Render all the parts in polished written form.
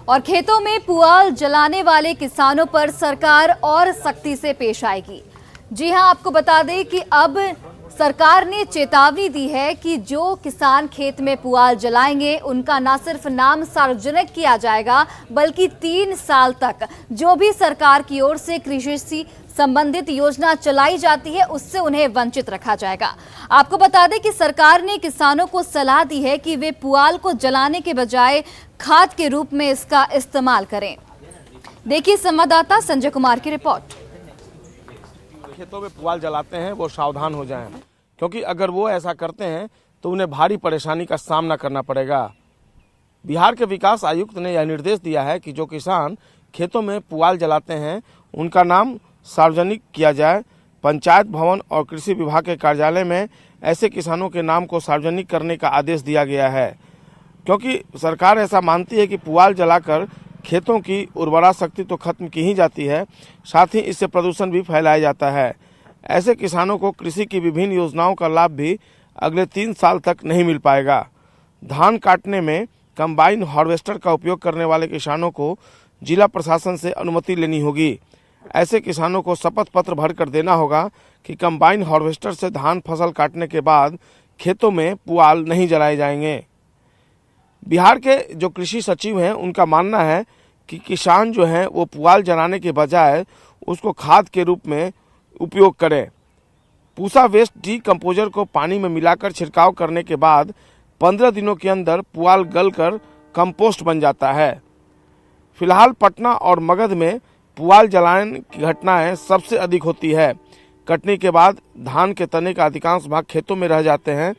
और खेतों में पुआल जलाने वाले किसानों पर सरकार और सख्ती से पेश आएगी। जी हां, आपको बता दें कि अब सरकार ने चेतावनी दी है कि जो किसान खेत में पुआल जलाएंगे उनका न सिर्फ नाम सार्वजनिक किया जाएगा बल्कि 3 साल तक जो भी सरकार की ओर से कृषि से संबंधित योजना चलाई जाती है उससे उन्हें वंचित रखा जाएगा। आपको बता दें कि सरकार ने किसानों को सलाह दी है कि वे पुआल को जलाने के बजाय खाद के रूप में इसका इस्तेमाल करें। देखिए संवाददाता संजय कुमार की रिपोर्ट। खेतों में पुआल जलाते हैं वो सावधान हो जाएं, क्योंकि अगर वो ऐसा करते हैं तो उन्हें भारी परेशानी का सामना करना पड़ेगा। बिहार के विकास आयुक्त ने यह निर्देश दिया है कि जो किसान खेतों में पुआल जलाते हैं उनका नाम सार्वजनिक किया जाए। पंचायत भवन और कृषि विभाग के कार्यालय में ऐसे किसानों के नाम को सार्वजनिक करने का आदेश दिया गया है, क्योंकि सरकार ऐसा मानती है कि पुआल जलाकर खेतों की उर्वरा शक्ति तो खत्म की ही जाती है, साथ ही इससे प्रदूषण भी फैलाया जाता है। ऐसे किसानों को कृषि की विभिन्न योजनाओं का लाभ भी अगले 3 साल तक नहीं मिल पाएगा। धान काटने में कंबाइन हार्वेस्टर का उपयोग करने वाले किसानों को जिला प्रशासन से अनुमति लेनी होगी। ऐसे किसानों को शपथ पत्र भरकर देना होगा कि कंबाइन हार्वेस्टर से धान फसल काटने के बाद खेतों में पुआल नहीं जलाए जाएंगे। बिहार के जो कृषि सचिव हैं उनका मानना है कि किसान जो हैं वो पुआल जलाने के बजाय उसको खाद के रूप में उपयोग करें। पूसा वेस्ट डीकम्पोजर को पानी में मिलाकर छिड़काव करने के बाद 15 दिनों के अंदर पुआल गलकर कंपोस्ट बन जाता है। फिलहाल पटना और मगध में पुआल जलाने की घटनाएं सबसे अधिक होती है। कटनी के बाद धान के तने का अधिकांश भाग खेतों में रह जाते हैं।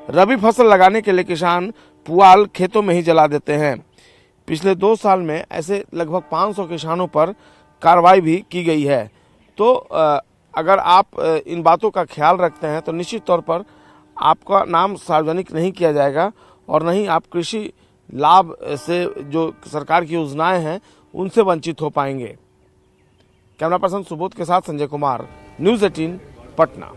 रबी फसल लगाने के लिए किसान पुआल खेतों में ही जला देते हैं। पिछले 2 साल में ऐसे लगभग 500 किसानों पर कार्रवाई भी की गई है। तो अगर आप इन बातों का ख्याल रखते हैं तो निश्चित तौर पर आपका नाम सार्वजनिक नहीं किया जाएगा और नहीं आप कृषि लाभ से जो सरकार की योजनाएं हैं उनसे वंचित हो पाएंगे। कैमरा पर्सन सुबोध के साथ संजय कुमार, न्यूज़ 18 पटना।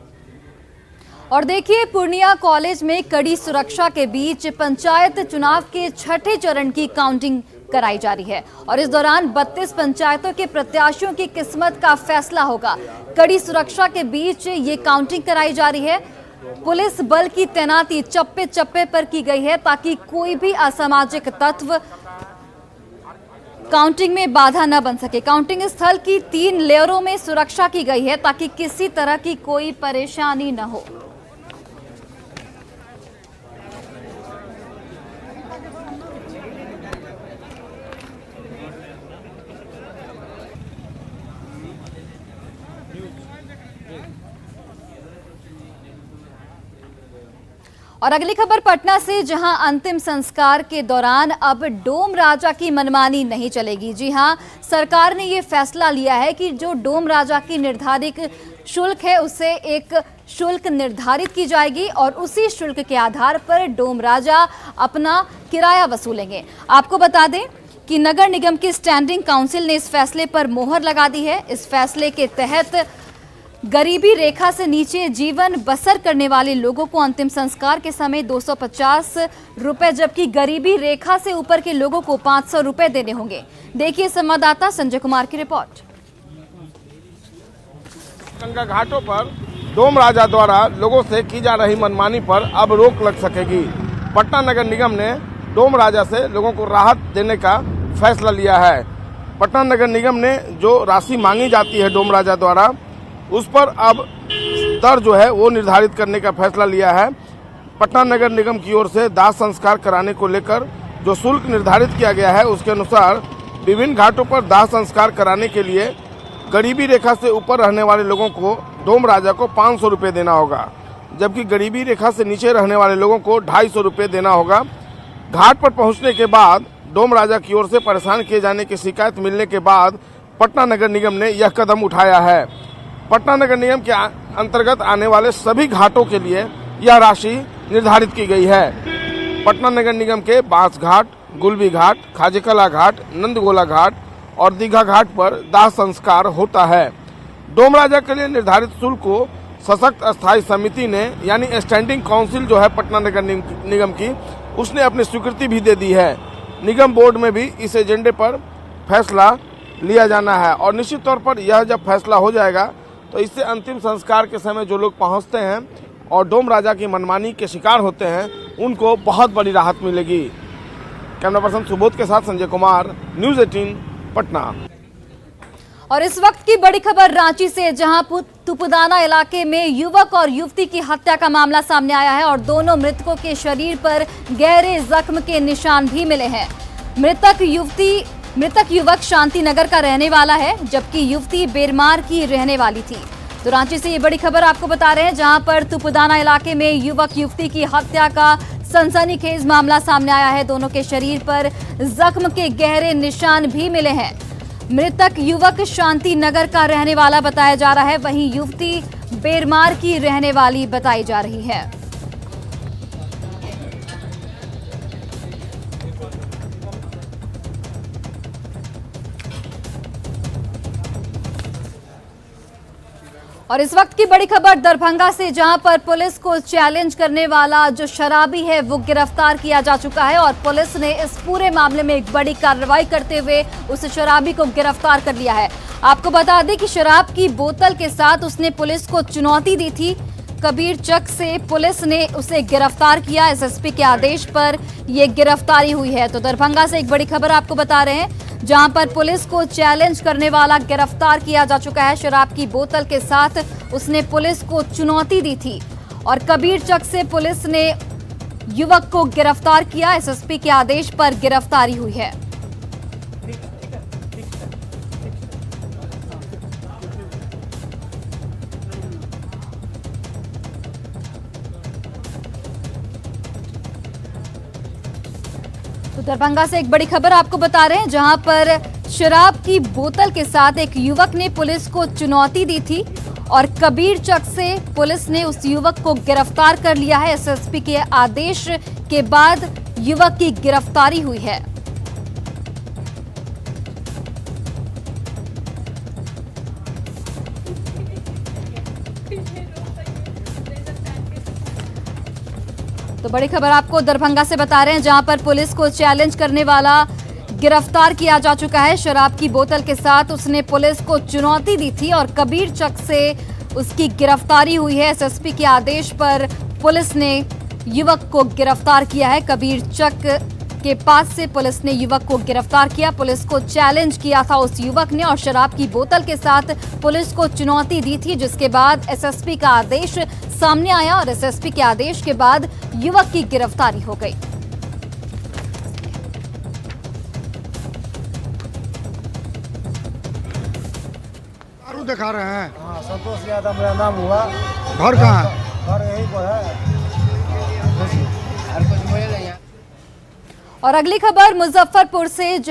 और देखिए, पूर्णिया कॉलेज में कड़ी सुरक्षा के बीच पंचायत चुनाव के 6ठे चरण की काउंटिंग कराई जा रही है और इस दौरान 32 पंचायतों के प्रत्याशियों की किस्मत का फैसला होगा। कड़ी सुरक्षा के बीच ये काउंटिंग कराई जा रही है। पुलिस बल की तैनाती चप्पे चप्पे पर की गई है ताकि कोई भी असामाजिक तत्व काउंटिंग में बाधा न बन सके। काउंटिंग स्थल की 3 लेयरों में सुरक्षा की गई है ताकि किसी तरह की कोई परेशानी न हो। और अगली खबर पटना से, जहां अंतिम संस्कार के दौरान अब डोम राजा की मनमानी नहीं चलेगी। जी हां, सरकार ने ये फैसला लिया है कि जो डोम राजा की निर्धारित शुल्क है उससे एक शुल्क निर्धारित की जाएगी और उसी शुल्क के आधार पर डोम राजा अपना किराया वसूलेंगे। आपको बता दें कि नगर निगम की स्टैंडिंग काउंसिल ने इस फैसले पर मोहर लगा दी है। इस फैसले के तहत गरीबी रेखा से नीचे जीवन बसर करने वाले लोगों को अंतिम संस्कार के समय 250 रुपए, जबकि गरीबी रेखा से ऊपर के लोगों को 500 रुपए देने होंगे। देखिए संवाददाता संजय कुमार की रिपोर्ट। गंगा घाटों पर डोम राजा द्वारा लोगों से की जा रही मनमानी पर अब रोक लग सकेगी। पटना नगर निगम ने डोम राजा से लोगों को राहत देने का फैसला लिया है। पटना नगर निगम ने जो राशि मांगी जाती है डोम राजा द्वारा उस पर अब दर जो है वो निर्धारित करने का फैसला लिया है। पटना नगर निगम की ओर से दाह संस्कार कराने को लेकर जो शुल्क निर्धारित किया गया है उसके अनुसार विभिन्न घाटों पर दाह संस्कार कराने के लिए गरीबी रेखा से ऊपर रहने वाले लोगों को डोम राजा को 500 रुपये देना होगा, जबकि गरीबी रेखा से नीचे रहने वाले लोगों को 250 रुपये देना होगा। घाट पर पहुंचने के बाद डोम राजा की ओर से परेशान किए जाने की शिकायत मिलने के बाद पटना नगर निगम ने यह कदम उठाया है। पटना नगर निगम के अंतर्गत आने वाले सभी घाटों के लिए यह राशि निर्धारित की गई है। पटना नगर निगम के बांस घाट, गुलबी घाट, खाजेकला घाट, नंदगोला घाट और दीघा घाट पर दाह संस्कार होता है। डोम राजा के लिए निर्धारित शुल्क को सशक्त अस्थायी समिति ने यानी स्टैंडिंग काउंसिल जो है पटना नगर निगम की, उसने अपनी स्वीकृति भी दे दी है। निगम बोर्ड में भी इस एजेंडे पर फैसला लिया जाना है। और निश्चित तौर पर यह जब फैसला हो जाएगा तो इससे अंतिम संस्कार के समय जो लोग पहुंचते हैं और डोम राजा की मनमानी के शिकार होते हैं उनको बहुत बड़ी राहत मिलेगी। कैमरा पर्सन सुबोध के साथ संजय कुमार, न्यूज़ 18 पटना। और इस वक्त की बड़ी खबर रांची से, जहां तुपुदाना इलाके में युवक और युवती की हत्या का मामला सामने आया है और दोनों मृतकों के शरीर पर गहरे जख्म के निशान भी मिले हैं। मृतक युवक शांति नगर का रहने वाला है, जबकि युवती बेरमार की रहने वाली थी। तो रांची से ये बड़ी खबर आपको बता रहे हैं, जहां पर तुपुदाना इलाके में युवक युवती की हत्या का सनसनीखेज मामला सामने आया है। दोनों के शरीर पर जख्म के गहरे निशान भी मिले हैं। मृतक युवक शांति नगर का रहने वाला बताया जा रहा है, वहीं युवती बेरमार की रहने वाली बताई जा रही है। और इस वक्त की बड़ी खबर दरभंगा से, जहां पर पुलिस को चैलेंज करने वाला जो शराबी है वो गिरफ्तार किया जा चुका है और पुलिस ने इस पूरे मामले में एक बड़ी कार्रवाई करते हुए उस शराबी को गिरफ्तार कर लिया है। आपको बता दें कि शराब की बोतल के साथ उसने पुलिस को चुनौती दी थी। कबीर चक से पुलिस ने उसे गिरफ्तार किया। एसएसपी के आदेश पर यह गिरफ्तारी हुई है। तो दरभंगा से एक बड़ी खबर आपको बता रहे हैं, जहां पर पुलिस को चैलेंज करने वाला गिरफ्तार किया जा चुका है। शराब की बोतल के साथ उसने पुलिस को चुनौती दी थी और कबीर चक से पुलिस ने युवक को गिरफ्तार किया। एसएसपी के आदेश पर गिरफ्तारी हुई है। तो दरभंगा से एक बड़ी खबर आपको बता रहे हैं, जहां पर शराब की बोतल के साथ एक युवक ने पुलिस को चुनौती दी थी और कबीर चक से पुलिस ने उस युवक को गिरफ्तार कर लिया है। एसएसपी के आदेश के बाद युवक की गिरफ्तारी हुई है। तो बड़ी खबर आपको दरभंगा से बता रहे हैं, जहां पर पुलिस को चैलेंज करने वाला गिरफ्तार किया जा चुका है। शराब की बोतल के साथ उसने पुलिस को चुनौती दी थी और कबीर चक से उसकी गिरफ्तारी हुई है। एसएसपी के आदेश पर पुलिस ने युवक को गिरफ्तार किया है। कबीर चक के पास से पुलिस ने युवक को गिरफ्तार किया। पुलिस को चैलेंज किया था उस युवक ने और शराब की बोतल के साथ पुलिस को चुनौती दी थी, जिसके बाद एसएसपी का आदेश सामने आया और एसएसपी के आदेश के बाद युवक की गिरफ्तारी हो गई। दारू दिखा रहे हैं। हाँ, संतोष यादव मेरा नाम हुआ। घर कहाँ है? घर यहीं पर है। और अगली खबर मुजफ्फरपुर से,